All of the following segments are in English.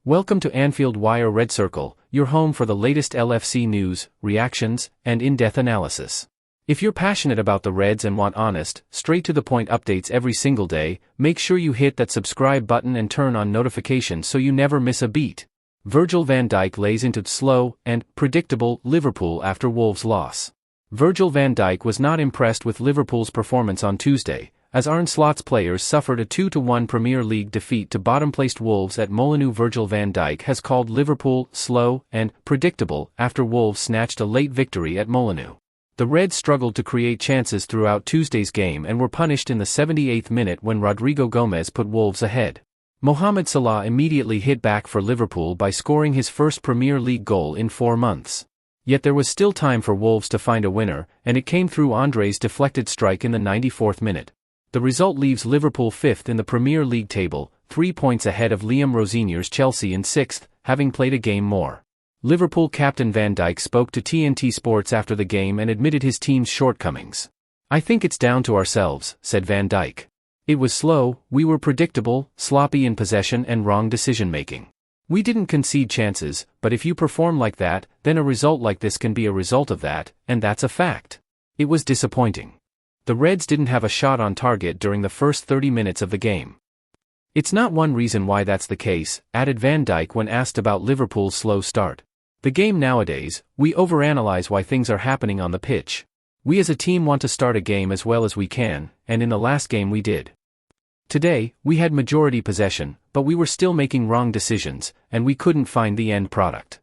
Welcome to Anfield Wire Red Circle, your home for the latest LFC news, reactions, and in-depth analysis. If you're passionate about the Reds and want honest, straight-to-the-point updates every single day, make sure you hit that subscribe button and turn on notifications so you never miss a beat. Virgil van Dijk lays into slow and predictable Liverpool after Wolves' loss. Virgil van Dijk was not impressed with Liverpool's performance on Tuesday, as Arne Slot's players suffered a 2-1 Premier League defeat to bottom-placed Wolves at Molineux. Virgil van Dijk has called Liverpool slow and predictable after Wolves snatched a late victory at Molineux. The Reds struggled to create chances throughout Tuesday's game and were punished in the 78th minute when Rodrigo Gomez put Wolves ahead. Mohamed Salah immediately hit back for Liverpool by scoring his first Premier League goal in 4 months. Yet there was still time for Wolves to find a winner, and it came through Andre's deflected strike in the 94th minute. The result leaves Liverpool 5th in the Premier League table, 3 points ahead of Liam Rosinier's Chelsea in 6th, having played a game more. Liverpool captain Van Dijk spoke to TNT Sports after the game and admitted his team's shortcomings. "I think it's down to ourselves," said Van Dijk. "It was slow, we were predictable, sloppy in possession and wrong decision-making. We didn't concede chances, but if you perform like that, then a result like this can be a result of that, and that's a fact. It was disappointing. The Reds didn't have a shot on target during the first 30 minutes of the game. It's not one reason why that's the case," added Van Dijk when asked about Liverpool's slow start. "The game nowadays, we overanalyze why things are happening on the pitch. We as a team want to start a game as well as we can, and in the last game we did. Today, we had majority possession, but we were still making wrong decisions, and we couldn't find the end product.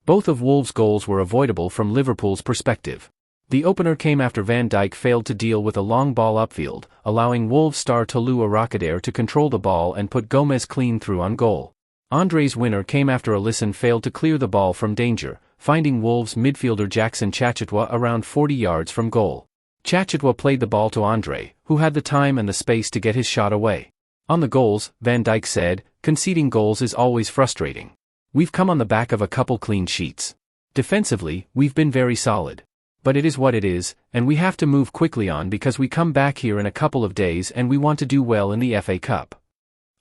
Both of Wolves' goals were avoidable from Liverpool's perspective. The opener came after Van Dijk failed to deal with a long ball upfield, allowing Wolves star Tolu Arrocadere to control the ball and put Gomez clean through on goal. Andre's winner came after Alisson failed to clear the ball from danger, finding Wolves midfielder Jackson Chachitwa around 40 yards from goal. Chachitwa played the ball to Andre, who had the time and the space to get his shot away. On the goals, Van Dijk said, "Conceding goals is always frustrating. We've come on the back of a couple clean sheets. Defensively, we've been very solid. But it is what it is, and we have to move quickly on because we come back here in a couple of days and we want to do well in the FA Cup."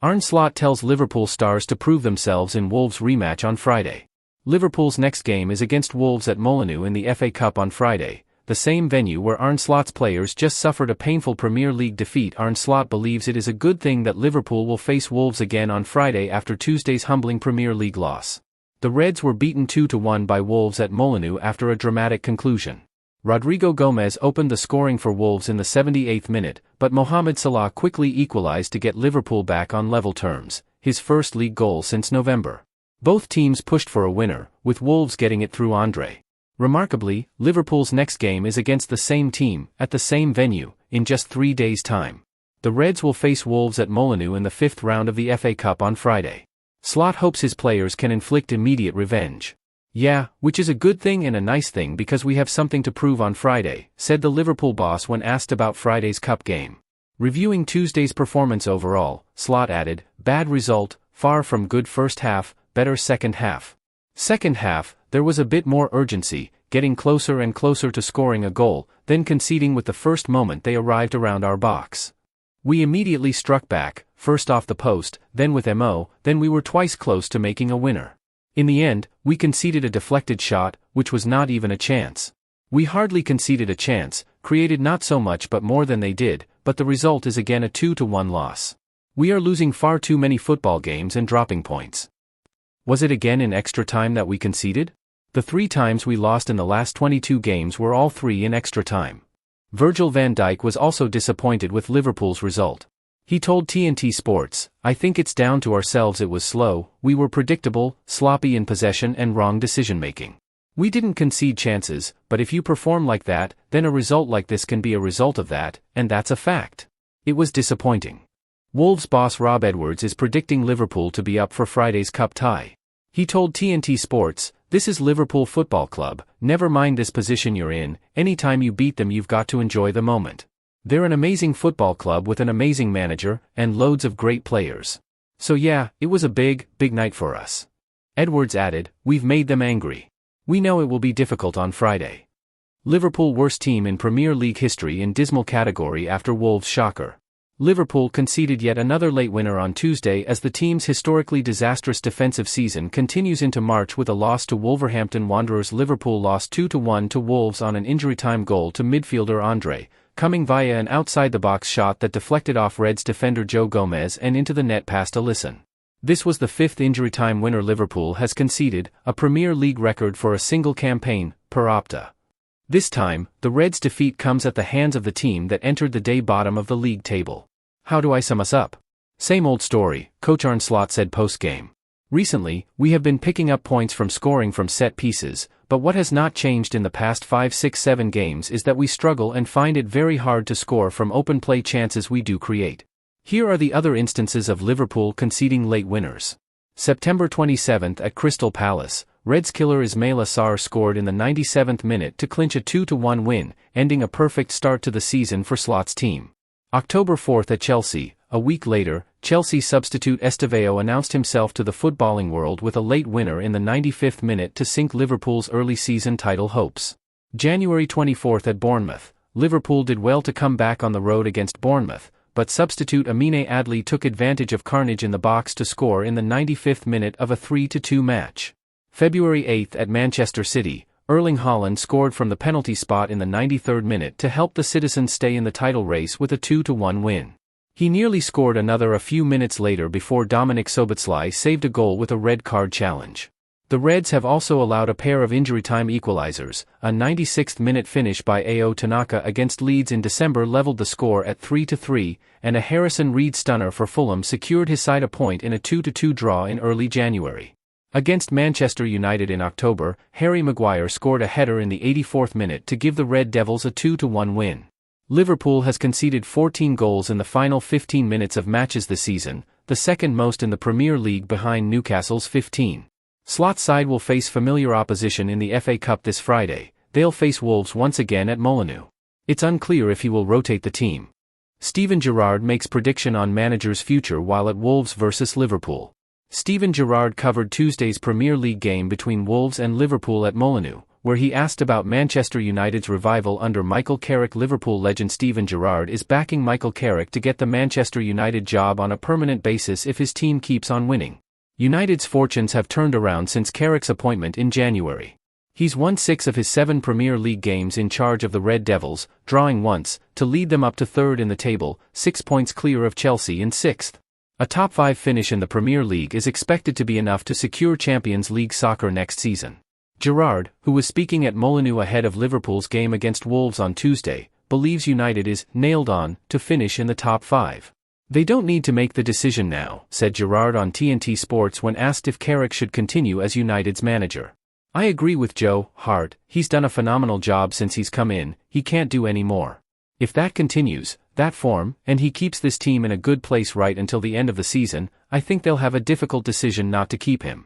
Arne Slot tells Liverpool stars to prove themselves in Wolves' rematch on Friday. Liverpool's next game is against Wolves at Molineux in the FA Cup on Friday, the same venue where Arne Slot's players just suffered a painful Premier League defeat. Arne Slot believes it is a good thing that Liverpool will face Wolves again on Friday after Tuesday's humbling Premier League loss. The Reds were beaten 2-1 by Wolves at Molineux after a dramatic conclusion. Rodrigo Gomez opened the scoring for Wolves in the 78th minute, but Mohamed Salah quickly equalized to get Liverpool back on level terms, his first league goal since November. Both teams pushed for a winner, with Wolves getting it through Andre. Remarkably, Liverpool's next game is against the same team, at the same venue, in just 3 days' time. The Reds will face Wolves at Molineux in the 5th round of the FA Cup on Friday. Slot hopes his players can inflict immediate revenge. "Yeah, which is a good thing and a nice thing because we have something to prove on Friday," said the Liverpool boss when asked about Friday's cup game. Reviewing Tuesday's performance overall, Slot added, "Bad result, far from good first half, better second half. Second half, there was a bit more urgency, getting closer and closer to scoring a goal, then conceding with the first moment they arrived around our box. We immediately struck back, first off the post, then with MO, then we were twice close to making a winner. In the end, we conceded a deflected shot, which was not even a chance. We hardly conceded a chance, created not so much but more than they did, but the result is again a 2-1 loss. We are losing far too many football games and dropping points. Was it again in extra time that we conceded? The 3 times we lost in the last 22 games were all 3 in extra time." Virgil van Dijk was also disappointed with Liverpool's result. He told TNT Sports, "I think it's down to ourselves. It was slow, we were predictable, sloppy in possession and wrong decision-making. We didn't concede chances, but if you perform like that, then a result like this can be a result of that, and that's a fact. It was disappointing." Wolves boss Rob Edwards is predicting Liverpool to be up for Friday's cup tie. He told TNT Sports, "This is Liverpool Football Club, never mind this position you're in, anytime you beat them you've got to enjoy the moment. They're an amazing football club with an amazing manager, and loads of great players. So yeah, it was a big night for us." Edwards added, "We've made them angry. We know it will be difficult on Friday." Liverpool worst team in Premier League history in dismal category after Wolves shocker. Liverpool conceded yet another late winner on Tuesday as the team's historically disastrous defensive season continues into March with a loss to Wolverhampton Wanderers. Liverpool lost 2-1 to Wolves on an injury-time goal to midfielder Andre, coming via an outside-the-box shot that deflected off Reds defender Joe Gomez and into the net past Alisson. This was the fifth injury-time winner Liverpool has conceded, a Premier League record for a single campaign, per Opta. This time, the Reds' defeat comes at the hands of the team that entered the day bottom of the league table. How do I sum us up? Same old story, Coach Arne Slot said post-game. Recently, we have been picking up points from scoring from set pieces, but what has not changed in the past 5, 6, 7 games is that we struggle and find it very hard to score from open play chances we do create. Here are the other instances of Liverpool conceding late winners. September 27 at Crystal Palace, Reds killer Ismaila Sarr scored in the 97th minute to clinch a 2-1 win, ending a perfect start to the season for Slot's team. October 4 at Chelsea, a week later, Chelsea substitute Estevao announced himself to the footballing world with a late winner in the 95th minute to sink Liverpool's early season title hopes. January 24 at Bournemouth, Liverpool did well to come back on the road against Bournemouth, but substitute Amine Adli took advantage of carnage in the box to score in the 95th minute of a 3-2 match. February 8 at Manchester City, Erling Haaland scored from the penalty spot in the 93rd minute to help the Citizens stay in the title race with a 2-1 win. He nearly scored another a few minutes later before Dominik Szoboszlai saved a goal with a red card challenge. The Reds have also allowed a pair of injury-time equalizers. A 96th-minute finish by Ao Tanaka against Leeds in December leveled the score at 3-3, and a Harrison Reed stunner for Fulham secured his side a point in a 2-2 draw in early January. Against Manchester United in October, Harry Maguire scored a header in the 84th minute to give the Red Devils a 2-1 win. Liverpool has conceded 14 goals in the final 15 minutes of matches this season, the second most in the Premier League behind Newcastle's 15. Slot's side will face familiar opposition in the FA Cup this Friday. They'll face Wolves once again at Molineux. It's unclear if he will rotate the team. Steven Gerrard makes prediction on manager's future while at Wolves versus Liverpool. Steven Gerrard covered Tuesday's Premier League game between Wolves and Liverpool at Molineux, where he asked about Manchester United's revival under Michael Carrick. Liverpool legend Steven Gerrard is backing Michael Carrick to get the Manchester United job on a permanent basis if his team keeps on winning. United's fortunes have turned around since Carrick's appointment in January. He's won 6 of his 7 Premier League games in charge of the Red Devils, drawing once, to lead them up to third in the table, 6 points clear of Chelsea in 6th. A top 5 finish in the Premier League is expected to be enough to secure Champions League soccer next season. Gerrard, who was speaking at Molineux ahead of Liverpool's game against Wolves on Tuesday, believes United is nailed on to finish in the top 5. They don't need to make the decision now, said Gerrard on TNT Sports when asked if Carrick should continue as United's manager. I agree with Joe Hart, he's done a phenomenal job since he's come in, he can't do any more. If that continues, that form, and he keeps this team in a good place right until the end of the season, I think they'll have a difficult decision not to keep him.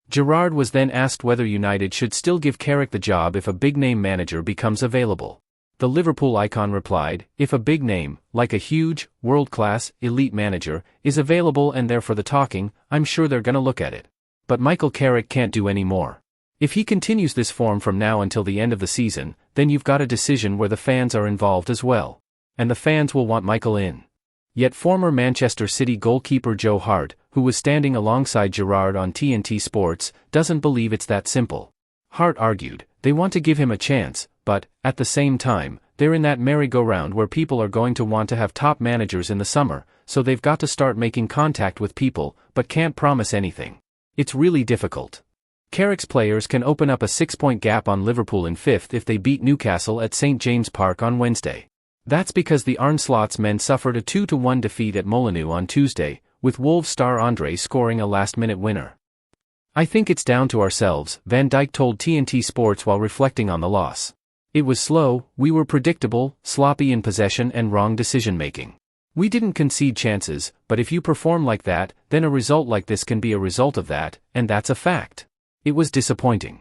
Gerrard was then asked whether United should still give Carrick the job if a big-name manager becomes available. The Liverpool icon replied, if a big name, like a huge, world-class, elite manager, is available and there for the talking, I'm sure they're gonna look at it. But Michael Carrick can't do any more. If he continues this form from now until the end of the season, then you've got a decision where the fans are involved as well. And the fans will want Michael in. Yet former Manchester City goalkeeper Joe Hart, who was standing alongside Gerrard on TNT Sports, doesn't believe it's that simple. Hart argued, they want to give him a chance, but, at the same time, they're in that merry-go-round where people are going to want to have top managers in the summer, so they've got to start making contact with people, but can't promise anything. It's really difficult. Carrick's players can open up a 6-point gap on Liverpool in 5th if they beat Newcastle at St James Park on Wednesday. That's because the Arne Slot's men suffered a 2-1 defeat at Molineux on Tuesday, with Wolves star Andre scoring a last-minute winner. I think it's down to ourselves, Van Dijk told TNT Sports while reflecting on the loss. It was slow, we were predictable, sloppy in possession and wrong decision-making. We didn't concede chances, but if you perform like that, then a result like this can be a result of that, and that's a fact. It was disappointing.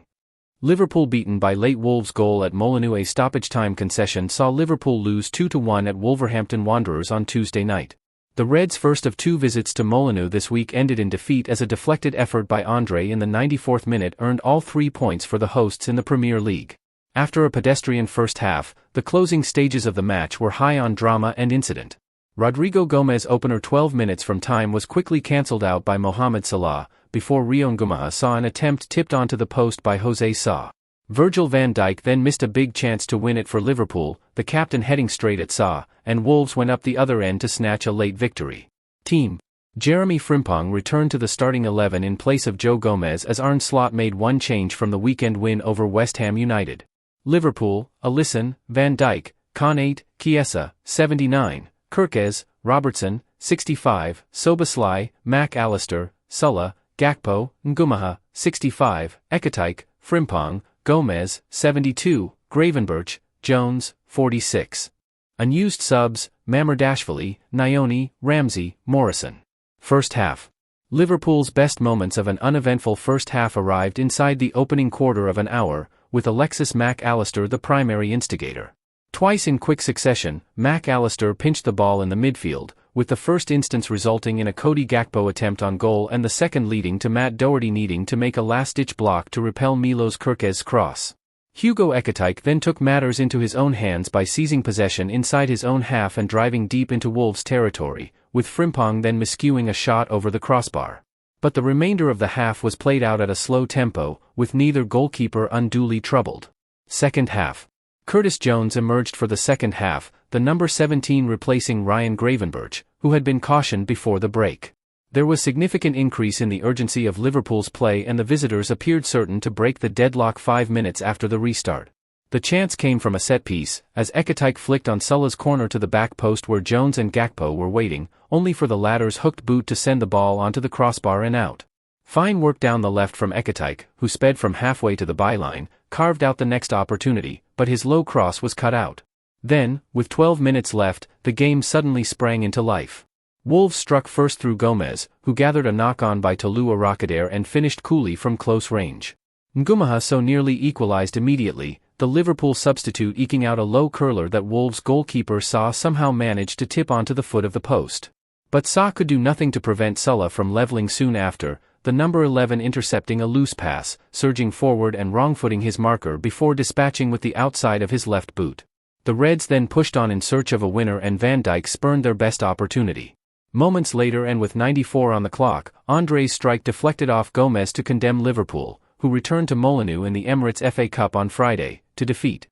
Liverpool beaten by late Wolves goal at Molineux. A stoppage time concession saw Liverpool lose 2-1 at Wolverhampton Wanderers on Tuesday night. The Reds' first of 2 visits to Molineux this week ended in defeat as a deflected effort by Andre in the 94th minute earned all 3 points for the hosts in the Premier League. After a pedestrian first half, the closing stages of the match were high on drama and incident. Rodrigo Gomez's opener 12 minutes from time was quickly cancelled out by Mohamed Salah, before Rion Gumaha saw an attempt tipped onto the post by Jose Sa. Virgil van Dijk then missed a big chance to win it for Liverpool, the captain heading straight at Sa, and Wolves went up the other end to snatch a late victory. Team. Jeremy Frimpong returned to the starting 11 in place of Joe Gomez as Arne Slot made one change from the weekend win over West Ham United. Liverpool: Alisson, Van Dijk, Con 8, Chiesa, 79, Kirkes, Robertson, 65, Szoboszlai, Mac Allister, Sulla, Gakpo, Ngumaha, 65, Ekitike, Frimpong, Gomez, 72, Gravenberch, Jones, 46. Unused subs: Mamardashvili, Nyoni, Ramsey, Morrison. First half. Liverpool's best moments of an uneventful first half arrived inside the opening quarter of an hour, with Alexis Mac Allister the primary instigator. Twice in quick succession, Mac Allister pinched the ball in the midfield, with the first instance resulting in a Cody Gakpo attempt on goal and the second leading to Matt Doherty needing to make a last-ditch block to repel Milos Kirkes' cross. Hugo Ekitike then took matters into his own hands by seizing possession inside his own half and driving deep into Wolves' territory, with Frimpong then miscuing a shot over the crossbar. But the remainder of the half was played out at a slow tempo, with neither goalkeeper unduly troubled. Second half. Curtis Jones emerged for the second half, the number 17 replacing Ryan Gravenberch, who had been cautioned before the break. There was significant increase in the urgency of Liverpool's play and the visitors appeared certain to break the deadlock 5 minutes after the restart. The chance came from a set-piece, as Ekitike flicked on Sulla's corner to the back post where Jones and Gakpo were waiting, only for the latter's hooked boot to send the ball onto the crossbar and out. Fine work down the left from Ekitike, who sped from halfway to the byline, carved out the next opportunity, but his low cross was cut out. Then, with 12 minutes left, the game suddenly sprang into life. Wolves struck first through Gomez, who gathered a knock-on by Tolu Arakadere and finished coolly from close range. Ngumaha so nearly equalized immediately, the Liverpool substitute eking out a low curler that Wolves goalkeeper Sa somehow managed to tip onto the foot of the post. But Sa could do nothing to prevent Sulla from leveling soon after, the number 11 intercepting a loose pass, surging forward and wrong-footing his marker before dispatching with the outside of his left boot. The Reds then pushed on in search of a winner and Van Dijk spurned their best opportunity. Moments later and with 94 on the clock, Andre's strike deflected off Gomez to condemn Liverpool, who returned to Molineux in the Emirates FA Cup on Friday, to defeat.